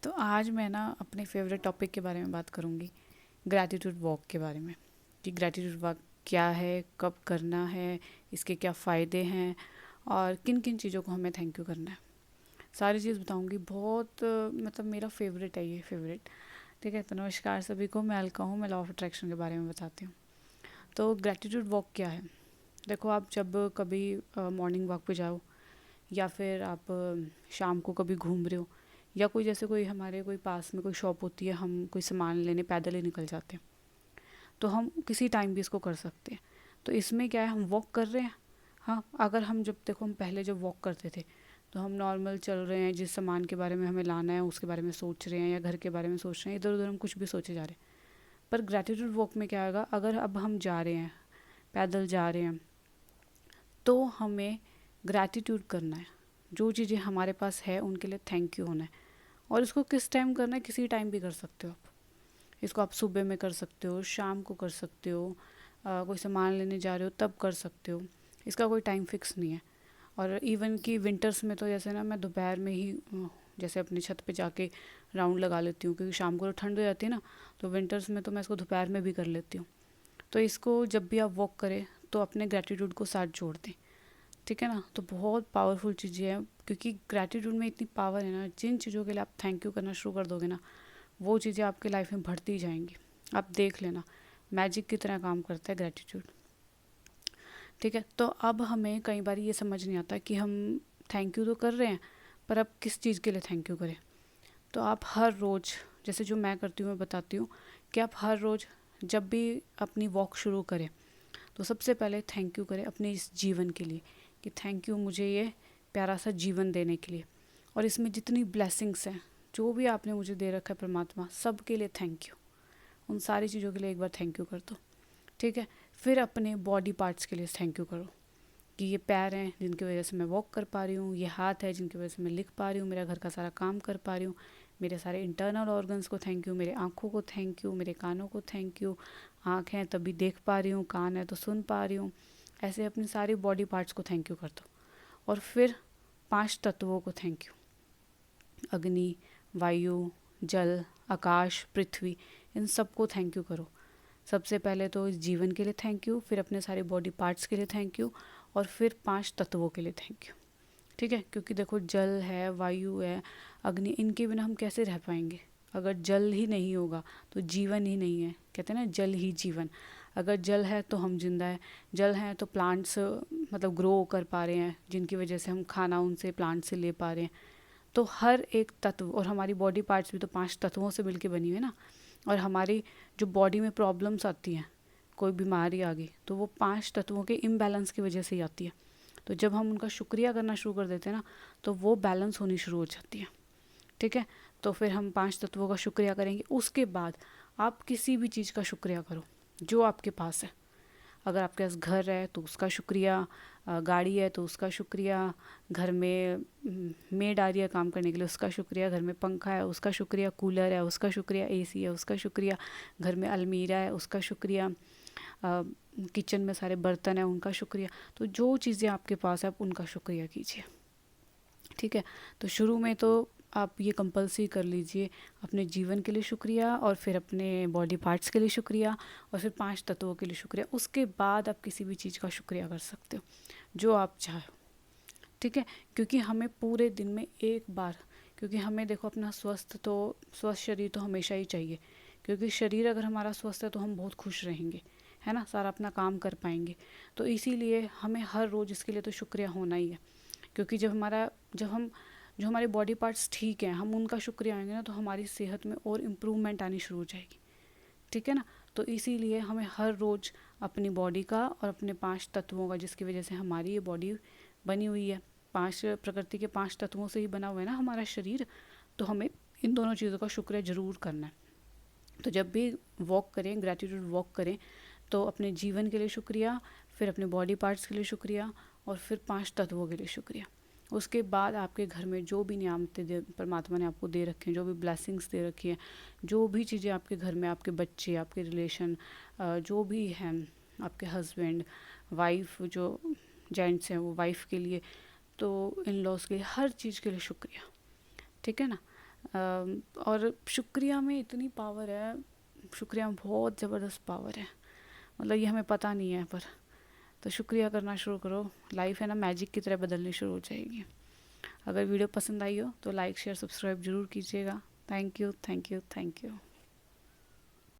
तो आज मैं ना अपने फेवरेट टॉपिक के बारे में बात करूँगी, ग्रैटिट्यूड वॉक के बारे में। कि ग्रैटिट्यूड वॉक क्या है, कब करना है, इसके क्या फ़ायदे हैं और किन किन चीज़ों को हमें थैंक यू करना है। सारी चीज़ बताऊँगी। बहुत मतलब मेरा फेवरेट है ये फेवरेट। ठीक है, तो नमस्कार सभी को। मैं अलका हूँ। मैं लॉ ऑफ अट्रैक्शन के बारे में बताती हूँ। तो ग्रैटिट्यूड वॉक क्या है? देखो, आप जब कभी मॉर्निंग वॉक पे जाओ या फिर आप शाम को कभी घूम रहे हो या कोई जैसे कोई हमारे कोई पास में कोई शॉप होती है, हम कोई सामान लेने पैदल ही निकल जाते हैं, तो हम किसी टाइम भी इसको कर सकते हैं। तो इसमें क्या है, हम वॉक कर रहे हैं। हाँ, अगर हम जब देखो हम पहले जब वॉक करते थे तो हम नॉर्मल चल रहे हैं, जिस सामान के बारे में हमें लाना है उसके बारे में सोच रहे हैं या घर के बारे में सोच रहे हैं, इधर उधर हम कुछ भी सोचे जा रहे हैं। पर ग्रैटिट्यूड वॉक में क्या होगा, अगर अब हम जा रहे हैं, पैदल जा रहे हैं, तो हमें ग्रैटिट्यूड करना है। जो चीज़ें हमारे पास है उनके लिए थैंक यू होना है। और इसको किस टाइम करना है, किसी टाइम भी कर सकते हो आप। इसको आप सुबह में कर सकते हो, शाम को कर सकते हो, कोई सामान लेने जा रहे हो तब कर सकते हो। इसका कोई टाइम फिक्स नहीं है। और इवन कि विंटर्स में तो जैसे ना मैं दोपहर में ही जैसे अपनी छत पे जाके राउंड लगा लेती हूँ, क्योंकि शाम को तो ठंड हो जाती है ना, तो विंटर्स में तो मैं इसको दोपहर में भी कर लेती हूँ। तो इसको जब भी आप वॉक करें तो अपने ग्रैटिट्यूड को साथ जोड़ दें। ठीक है ना। तो बहुत पावरफुल चीज़ें हैं, क्योंकि ग्रैटिट्यूड में इतनी पावर है ना, जिन चीज़ों के लिए आप थैंक यू करना शुरू कर दोगे ना, वो चीज़ें आपके लाइफ में बढ़ती जाएंगी। आप देख लेना, मैजिक की तरह काम करता है ग्रैटिट्यूड। ठीक है, तो अब हमें कई बार ये समझ नहीं आता कि हम थैंक यू तो कर रहे हैं, पर अब किस चीज़ के लिए थैंक यू करें। तो आप हर रोज़, जैसे जो मैं करती हूँ मैं बताती हूँ, कि आप हर रोज़ जब भी अपनी वॉक शुरू करें तो सबसे पहले थैंक यू करें अपने इस जीवन के लिए, कि थैंक यू मुझे ये प्यारा सा जीवन देने के लिए, और इसमें जितनी ब्लेसिंग्स हैं, जो भी आपने मुझे दे रखा है परमात्मा, सब के लिए थैंक यू। उन सारी चीज़ों के लिए एक बार थैंक यू कर दो। ठीक है, फिर अपने बॉडी पार्ट्स के लिए थैंक यू करो, कि ये पैर हैं जिनकी वजह से मैं वॉक कर पा रही हूँ, ये हाथ है जिनकी वजह से मैं लिख पा रही हूँ, मेरा घर का सारा काम कर पा रही हूँ, मेरे सारे इंटरनल ऑर्गन्स को थैंक यू, मेरे आँखों को थैंक यू, मेरे कानों को थैंक यू। आँख है तभी देख पा रही हूँ, कान है तो सुन पा रही हूँ। ऐसे अपनी सारी बॉडी पार्ट्स को थैंक यू कर दो। और फिर 5 तत्वों को थैंक यू, अग्नि, वायु, जल, आकाश, पृथ्वी, इन सबको थैंक यू करो। सबसे पहले तो इस जीवन के लिए थैंक यू, फिर अपने सारे बॉडी पार्ट्स के लिए थैंक यू, और फिर 5 तत्वों के लिए थैंक यू। ठीक है, क्योंकि देखो जल है, वायु है, अग्नि, इनके बिना हम कैसे रह पाएंगे। अगर जल ही नहीं होगा तो जीवन ही नहीं है। कहते हैं ना, जल ही जीवन। अगर जल है तो हम जिंदा है, जल है तो प्लांट्स मतलब ग्रो कर पा रहे हैं, जिनकी वजह से हम खाना उनसे प्लांट से ले पा रहे हैं। तो हर एक तत्व, और हमारी बॉडी पार्ट्स भी तो 5 तत्वों से मिलके बनी हुई है ना। और हमारी जो बॉडी में प्रॉब्लम्स आती हैं, कोई बीमारी आ गई, तो वो 5 तत्वों के इम्बैलेंस की वजह से ही आती है। तो जब हम उनका शुक्रिया करना शुरू कर देते हैं ना, तो वो बैलेंस होनी शुरू हो जाती है। ठीक है, तो फिर हम 5 तत्वों का शुक्रिया करेंगे। उसके बाद आप किसी भी चीज़ का शुक्रिया करो जो आपके पास है। अगर आपके पास घर है तो उसका शुक्रिया, गाड़ी है तो उसका शुक्रिया, घर में मेड आ रही है काम करने के लिए उसका शुक्रिया, घर में पंखा है उसका शुक्रिया, कूलर है उसका शुक्रिया, एसी है उसका शुक्रिया, घर में अलमीरा है उसका शुक्रिया, किचन में सारे बर्तन हैं उनका शुक्रिया। तो जो चीज़ें आपके पास है आप उनका शुक्रिया कीजिए। ठीक है, तो शुरू में तो आप ये कंपल्सरी कर लीजिए, अपने जीवन के लिए शुक्रिया, और फिर अपने बॉडी पार्ट्स के लिए शुक्रिया, और फिर 5 तत्वों के लिए शुक्रिया। उसके बाद आप किसी भी चीज़ का शुक्रिया कर सकते हो जो आप चाहो। ठीक है, क्योंकि हमें पूरे दिन में एक बार, क्योंकि हमें देखो अपना स्वस्थ शरीर तो हमेशा ही चाहिए, क्योंकि शरीर अगर हमारा स्वस्थ है तो हम बहुत खुश रहेंगे, है ना, सारा अपना काम कर पाएंगे। तो इसीलिए हमें हर रोज़ इसके लिए तो शुक्रिया होना ही है। क्योंकि जब हम जो हमारे बॉडी पार्ट्स ठीक हैं, हम उनका शुक्रिया आएंगे ना, तो हमारी सेहत में और इम्प्रूवमेंट आनी शुरू हो जाएगी। ठीक है ना। तो इसीलिए हमें हर रोज़ अपनी बॉडी का और अपने 5 तत्वों का, जिसकी वजह से हमारी ये बॉडी बनी हुई है, 5 प्रकृति के 5 तत्वों से ही बना हुआ है ना हमारा शरीर, तो हमें इन दोनों चीज़ों का शुक्रिया ज़रूर करना है। तो जब भी वॉक करें, ग्रैटिट्यूड वॉक करें, तो अपने जीवन के लिए शुक्रिया, फिर अपने बॉडी पार्ट्स के लिए शुक्रिया, और फिर 5 तत्वों के लिए शुक्रिया। उसके बाद आपके घर में जो भी नियामतें परमात्मा ने आपको दे रखे हैं, जो भी ब्लेसिंग्स दे रखी हैं, जो भी चीज़ें आपके घर में, आपके बच्चे, आपके रिलेशन, जो भी हैं, आपके हस्बैंड, वाइफ, जो जेंट्स हैं वो वाइफ के लिए, तो इन लॉज के लिए, हर चीज़ के लिए शुक्रिया। ठीक है ना। और शुक्रिया में इतनी पावर है, शुक्रिया में बहुत ज़बरदस्त पावर है, मतलब ये हमें पता नहीं है, पर तो शुक्रिया करना शुरू करो, लाइफ है ना मैजिक की तरह बदलनी शुरू हो जाएगी। अगर वीडियो पसंद आई हो तो लाइक शेयर सब्सक्राइब ज़रूर कीजिएगा। Thank you, thank you, thank you.